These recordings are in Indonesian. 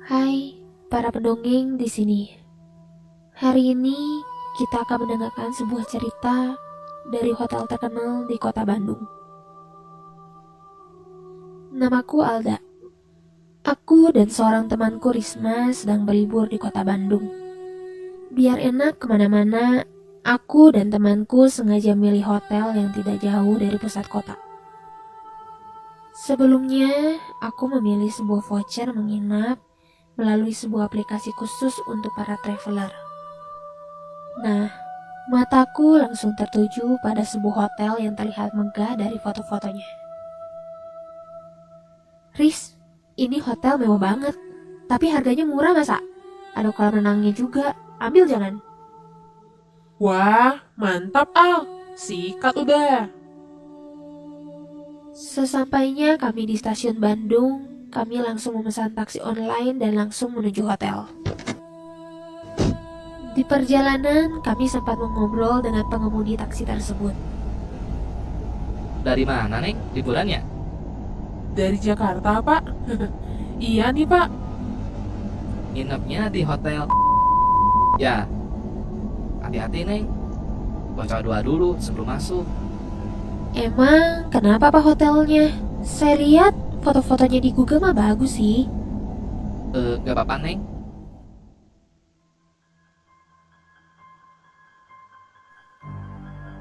Hai, para pendongeng di sini. Hari ini kita akan mendengarkan sebuah cerita dari hotel terkenal di kota Bandung. Namaku Alda. Aku dan seorang temanku Risma sedang berlibur di kota Bandung. Biar enak kemana-mana, aku dan temanku sengaja milih hotel yang tidak jauh dari pusat kota. Sebelumnya, aku memilih sebuah voucher menginap melalui sebuah aplikasi khusus untuk para traveler. Nah, mataku langsung tertuju pada sebuah hotel yang terlihat megah dari foto-fotonya. Riz, ini hotel mewah banget, tapi harganya murah masa? Ada kolam renangnya juga, ambil jangan. Wah, mantap Al. Sikat udah. Sesampainya kami di stasiun Bandung, kami langsung memesan taksi online dan langsung menuju hotel. Di perjalanan, kami sempat mengobrol dengan pengemudi taksi tersebut. Dari mana, Neng? Liburannya? Dari Jakarta, Pak. Iya nih, Pak. Nginepnya di hotel. Ya, hati-hati, Neng. Baca doa dulu sebelum masuk. Emang kenapa Pak hotelnya? Saya lihat foto-fotonya di Google mah bagus sih. Gak apa-apa, Neng.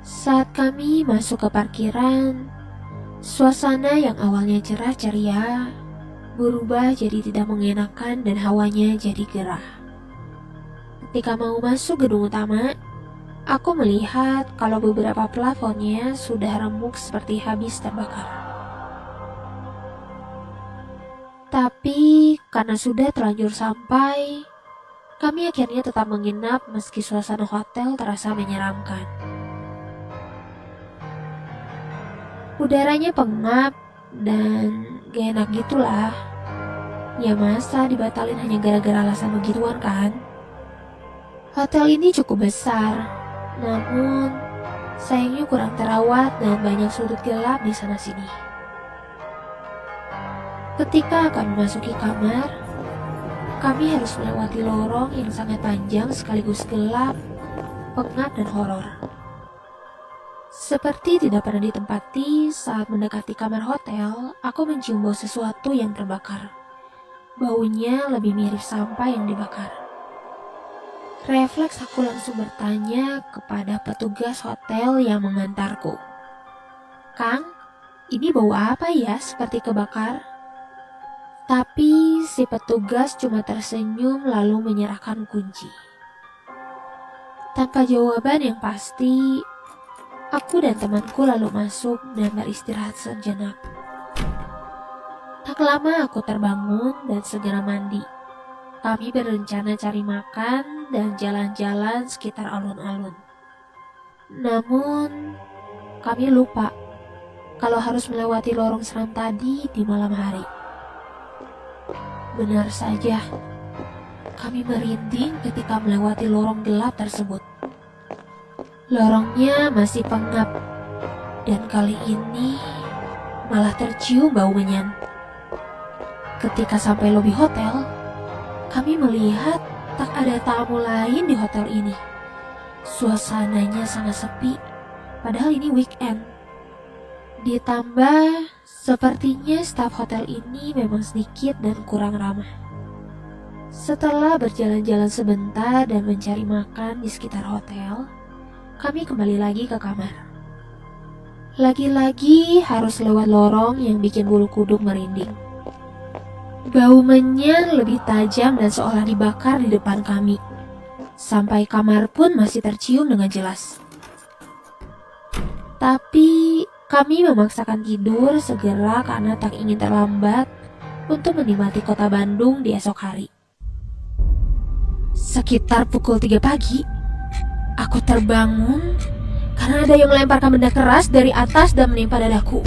Saat kami masuk ke parkiran, suasana yang awalnya cerah ceria berubah jadi tidak mengenakan dan hawanya jadi gerah. Ketika mau masuk gedung utama, aku melihat kalau beberapa plafonnya sudah remuk seperti habis terbakar. Tapi karena sudah terlanjur sampai, kami akhirnya tetap menginap meski suasana hotel terasa menyeramkan. Udaranya pengap dan gak enak gitulah. Ya masa dibatalin hanya gara-gara alasan begituan kan? Hotel ini cukup besar, namun sayangnya kurang terawat dan banyak sudut gelap di sana-sini. Ketika kami memasuki kamar, kami harus melewati lorong yang sangat panjang sekaligus gelap, pengap dan horor. Seperti tidak pernah ditempati, saat mendekati kamar hotel, aku mencium bau sesuatu yang terbakar. Baunya lebih mirip sampah yang dibakar. Refleks aku langsung bertanya kepada petugas hotel yang mengantarku. "Kang, ini bau apa ya seperti kebakar?" Tapi si petugas cuma tersenyum lalu menyerahkan kunci. Tanpa jawaban yang pasti, aku dan temanku lalu masuk dan beristirahat sejenak. Tak lama aku terbangun dan segera mandi. Kami berencana cari makan dan jalan-jalan sekitar alun-alun. Namun, kami lupa kalau harus melewati lorong seram tadi di malam hari. Benar saja, kami merinding ketika melewati lorong gelap tersebut. Lorongnya masih pengap, dan kali ini malah tercium bau menyan. Ketika sampai lobi hotel, kami melihat tak ada tamu lain di hotel ini. Suasananya sangat sepi, padahal ini weekend. Ditambah, sepertinya staf hotel ini memang sedikit dan kurang ramah. Setelah berjalan-jalan sebentar dan mencari makan di sekitar hotel, kami kembali lagi ke kamar. Lagi-lagi harus lewat lorong yang bikin bulu kuduk merinding. Bau menyan lebih tajam dan seolah dibakar di depan kami. Sampai kamar pun masih tercium dengan jelas. Tapi kami memaksakan tidur segera karena tak ingin terlambat untuk menikmati kota Bandung di esok hari. Sekitar pukul 3 pagi, aku terbangun karena ada yang melemparkan benda keras dari atas dan menimpa dadaku.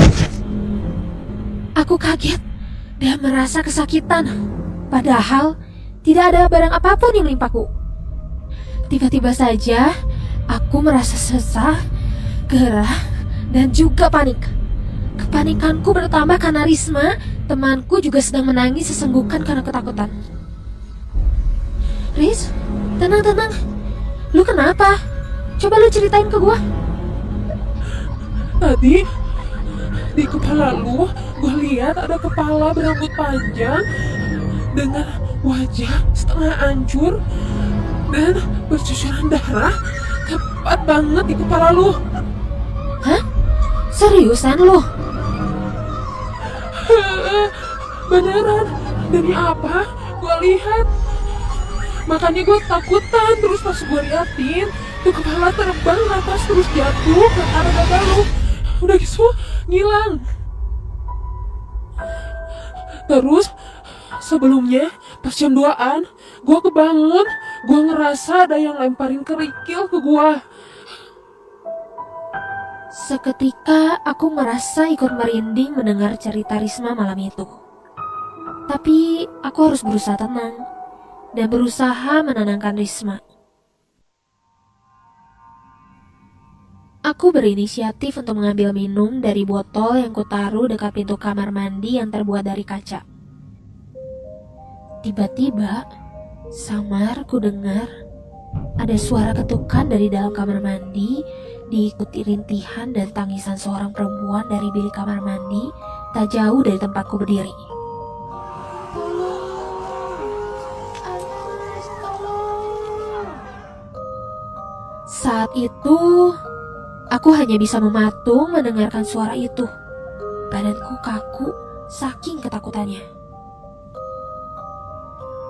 Aku kaget dan merasa kesakitan, padahal tidak ada barang apapun yang menimpaku. Tiba-tiba saja, aku merasa sesak, gerah, dan juga panik. Kepanikanku bertambah karena Risma, temanku, juga sedang menangis sesenggukan karena ketakutan. Riz, tenang. Lu kenapa? Coba lu ceritain ke gua. Tadi di kepala lu, gue lihat ada kepala berambut panjang dengan wajah setengah hancur dan bercucuran darah tepat banget di kepala lu. Hah? Seriusan lu? Beneran, demi apa? Gue lihat. Makanya gue takutan, terus pas gue liatin, tuh kepala terbang ke atas terus jatuh ke arah dada lu. Udah gitu, ngilang. Terus, sebelumnya, pas jam 2-an, gue kebangun, gue ngerasa ada yang lemparin kerikil ke gue. Seketika aku merasa ikut merinding mendengar cerita Risma malam itu. Tapi aku harus berusaha tenang dan berusaha menenangkan Risma. Aku berinisiatif untuk mengambil minum dari botol yang kutaruh dekat pintu kamar mandi yang terbuat dari kaca. Tiba-tiba, samar ku dengar ada suara ketukan dari dalam kamar mandi, diikuti rintihan dan tangisan seorang perempuan dari bilik kamar mandi tak jauh dari tempatku berdiri. Saat itu, aku hanya bisa mematung mendengarkan suara itu. Badanku kaku saking ketakutannya.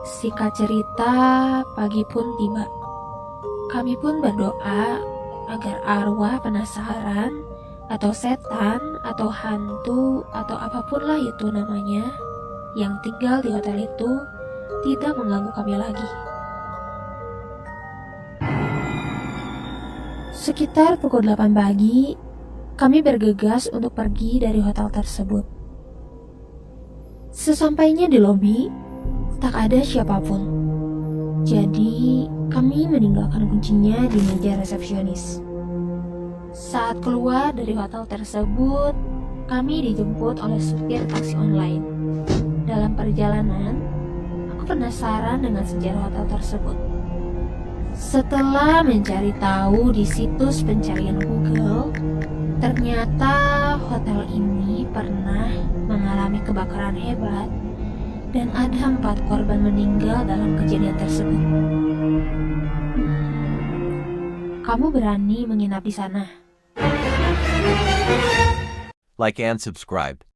Singkat cerita, pagi pun tiba. Kami pun berdoa agar arwah penasaran atau setan atau hantu atau apapun lah itu namanya yang tinggal di hotel itu tidak mengganggu kami lagi. Sekitar pukul 8 pagi, kami bergegas untuk pergi dari hotel tersebut. Sesampainya di lobi, tak ada siapapun. Jadi, kami meninggalkan kuncinya di meja resepsionis. Saat keluar dari hotel tersebut, kami dijemput oleh supir taksi online. Dalam perjalanan, aku penasaran dengan sejarah hotel tersebut. Setelah mencari tahu di situs pencarian Google, ternyata hotel ini pernah mengalami kebakaran hebat dan ada 4 korban meninggal dalam kejadian tersebut. Kamu berani menginap di sana? Like and subscribe.